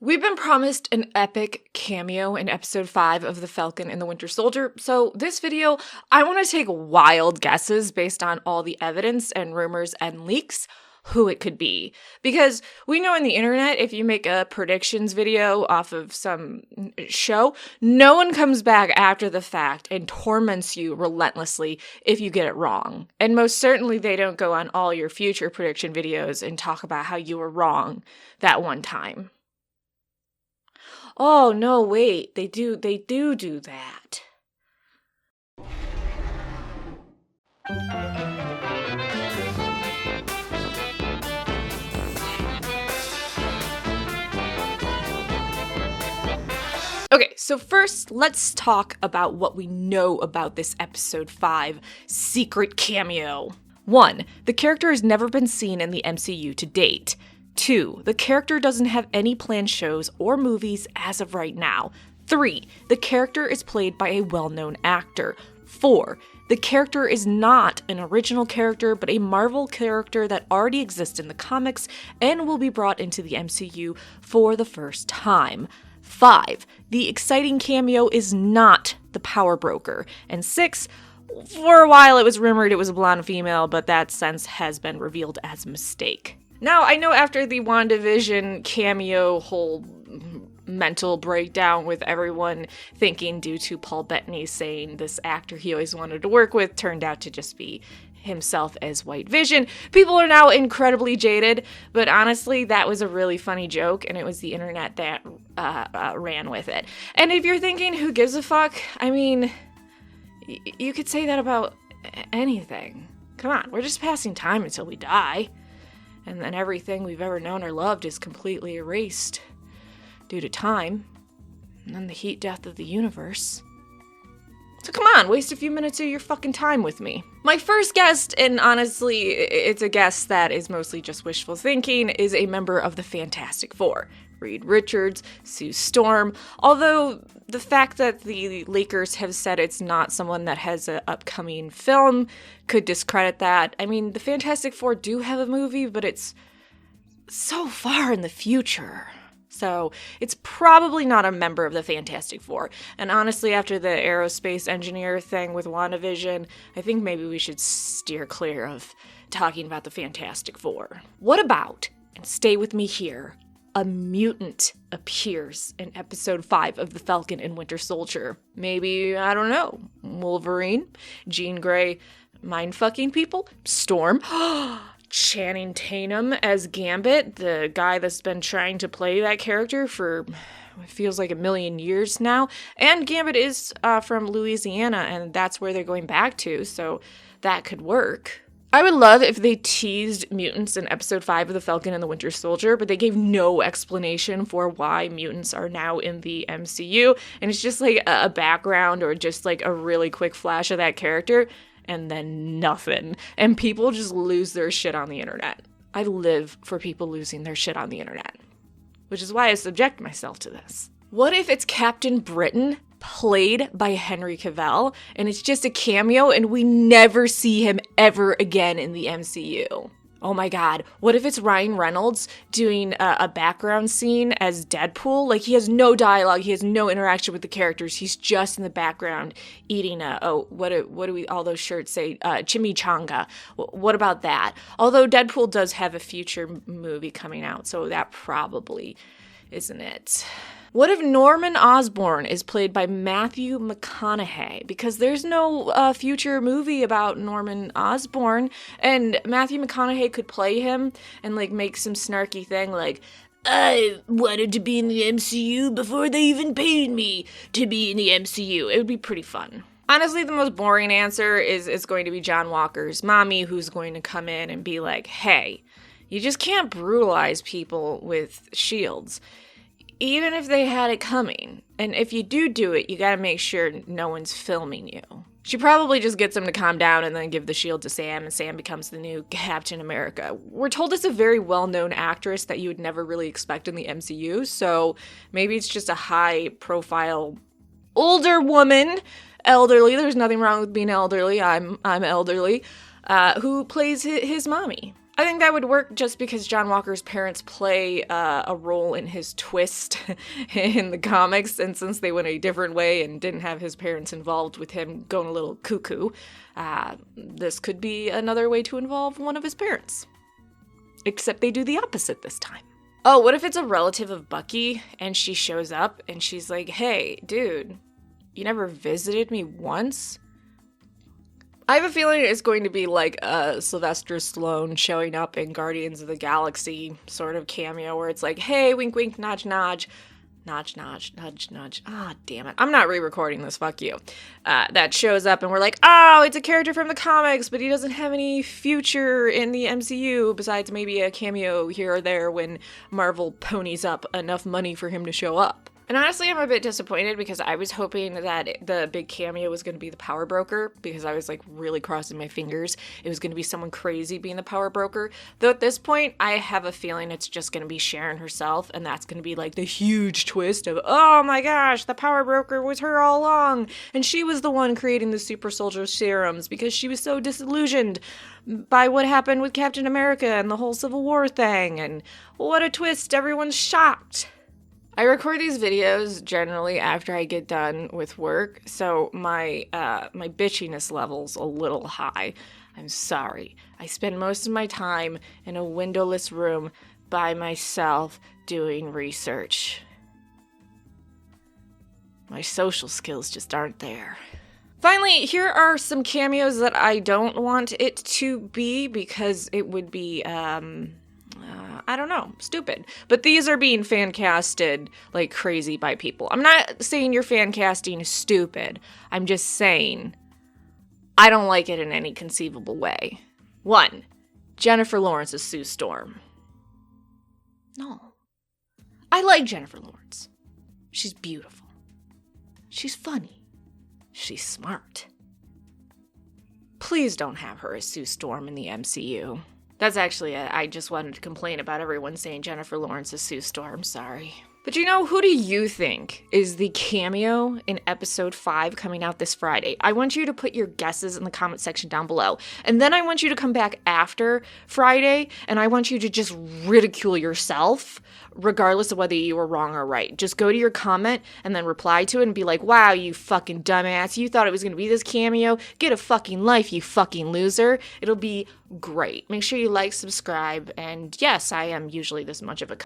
We've been promised an epic cameo in episode 5 of The Falcon and the Winter Soldier, so this video, I want to take wild guesses based on all the evidence and rumors and leaks who it could be. Because we know on the internet, if you make a predictions video off of some show, no one comes back after the fact and torments you relentlessly if you get it wrong. And most certainly they don't go on all your future prediction videos and talk about how you were wrong that one time. Oh, no, wait, they do that. Okay, so first, let's talk about what we know about this episode 5 secret cameo. 1. The character has never been seen in the MCU to date. 2. The character doesn't have any planned shows or movies as of right now. 3. The character is played by a well-known actor. 4. The character is not an original character, but a Marvel character that already exists in the comics and will be brought into the MCU for the first time. 5. The exciting cameo is not the power broker. And 6. For a while it was rumored it was a blonde female, but that since has been revealed as a mistake. Now, I know after the WandaVision cameo whole mental breakdown with everyone thinking due to Paul Bettany saying this actor he always wanted to work with turned out to just be himself as White Vision, people are now incredibly jaded, but honestly, that was a really funny joke, and it was the internet that ran with it. And if you're thinking, who gives a fuck? I mean, you could say that about anything. Come on, we're just passing time until we die. And then everything we've ever known or loved is completely erased due to time, and then the heat death of the universe. So come on, waste a few minutes of your fucking time with me. My first guest, and honestly, it's a guess that is mostly just wishful thinking, is a member of the Fantastic Four. Reed Richards, Sue Storm, although the fact that the Lakers have said it's not someone that has an upcoming film could discredit that. I mean, the Fantastic Four do have a movie, but it's so far in the future. So it's probably not a member of the Fantastic Four. And honestly, after the aerospace engineer thing with WandaVision, I think maybe we should steer clear of talking about the Fantastic Four. What about, and stay with me here, a mutant appears in episode 5 of The Falcon and Winter Soldier? Maybe, I don't know, Wolverine, Jean Grey, mind-fucking people, Storm, Channing Tatum as Gambit, the guy that's been trying to play that character for, it feels like a million years now. And Gambit is from Louisiana, and that's where they're going back to, so that could work. I would love if they teased mutants in episode 5 of The Falcon and the Winter Soldier, but they gave no explanation for why mutants are now in the MCU, and it's just like a background or just like a really quick flash of that character, and then nothing. And people just lose their shit on the internet. I live for people losing their shit on the internet, which is why I subject myself to this. What if it's Captain Britain, played by Henry Cavill, and it's just a cameo and we never see him ever again in the MCU? Oh my god, what if it's Ryan Reynolds doing a background scene as Deadpool? Like, he has no dialogue, he has no interaction with the characters, he's just in the background eating what do we all those shirts say? Chimichanga. What about that? Although Deadpool does have a future movie coming out, so that probably isn't it. What if Norman Osborn is played by Matthew McConaughey? Because there's no future movie about Norman Osborn, and Matthew McConaughey could play him and like make some snarky thing like, I wanted to be in the MCU before they even paid me to be in the MCU. It would be pretty fun. Honestly, the most boring answer is going to be John Walker's mommy, who's going to come in and be like, hey, you just can't brutalize people with shields, even if they had it coming. And if you do it, you gotta make sure no one's filming you. She probably just gets him to calm down and then give the shield to Sam, and Sam becomes the new Captain America. We're told it's a very well-known actress that you would never really expect in the MCU, so maybe it's just a high-profile older woman, elderly, there's nothing wrong with being elderly, I'm elderly, who plays his mommy. I think that would work just because John Walker's parents play a role in his twist in the comics, and since they went a different way and didn't have his parents involved with him going a little cuckoo, this could be another way to involve one of his parents. Except they do the opposite this time. Oh, what if it's a relative of Bucky, and she shows up, and she's like, hey, dude, you never visited me once? I have a feeling it's going to be like a Sylvester Stallone showing up in Guardians of the Galaxy sort of cameo where it's like, hey, wink, wink, nudge, nudge, nudge, nudge, nudge, nudge. Ah, damn it. I'm not re-recording this. Fuck you. That shows up and we're like, oh, it's a character from the comics, but he doesn't have any future in the MCU besides maybe a cameo here or there when Marvel ponies up enough money for him to show up. And honestly, I'm a bit disappointed because I was hoping that the big cameo was going to be the power broker because I was like really crossing my fingers. It was going to be someone crazy being the power broker. Though at this point, I have a feeling it's just going to be Sharon herself, and that's going to be like the huge twist of, oh my gosh, the power broker was her all along, and she was the one creating the super soldier serums because she was so disillusioned by what happened with Captain America and the whole Civil War thing, and what a twist, everyone's shocked. I record these videos generally after I get done with work, so my bitchiness level's a little high. I'm sorry. I spend most of my time in a windowless room by myself doing research. My social skills just aren't there. Finally, here are some cameos that I don't want it to be because it would be, I don't know, stupid. But these are being fan casted like crazy by people. I'm not saying your fan casting is stupid. I'm just saying I don't like it in any conceivable way. 1. Jennifer Lawrence as Sue Storm. No. I like Jennifer Lawrence. She's beautiful. She's funny. She's smart. Please don't have her as Sue Storm in the MCU. That's actually it. I just wanted to complain about everyone saying Jennifer Lawrence is Sue Storm. Sorry. But you know, who do you think is the cameo in episode 5 coming out this Friday? I want you to put your guesses in the comment section down below. And then I want you to come back after Friday, and I want you to just ridicule yourself, regardless of whether you were wrong or right. Just go to your comment and then reply to it and be like, wow, you fucking dumbass. You thought it was going to be this cameo? Get a fucking life, you fucking loser. It'll be great. Make sure you like, subscribe, and yes, I am usually this much of a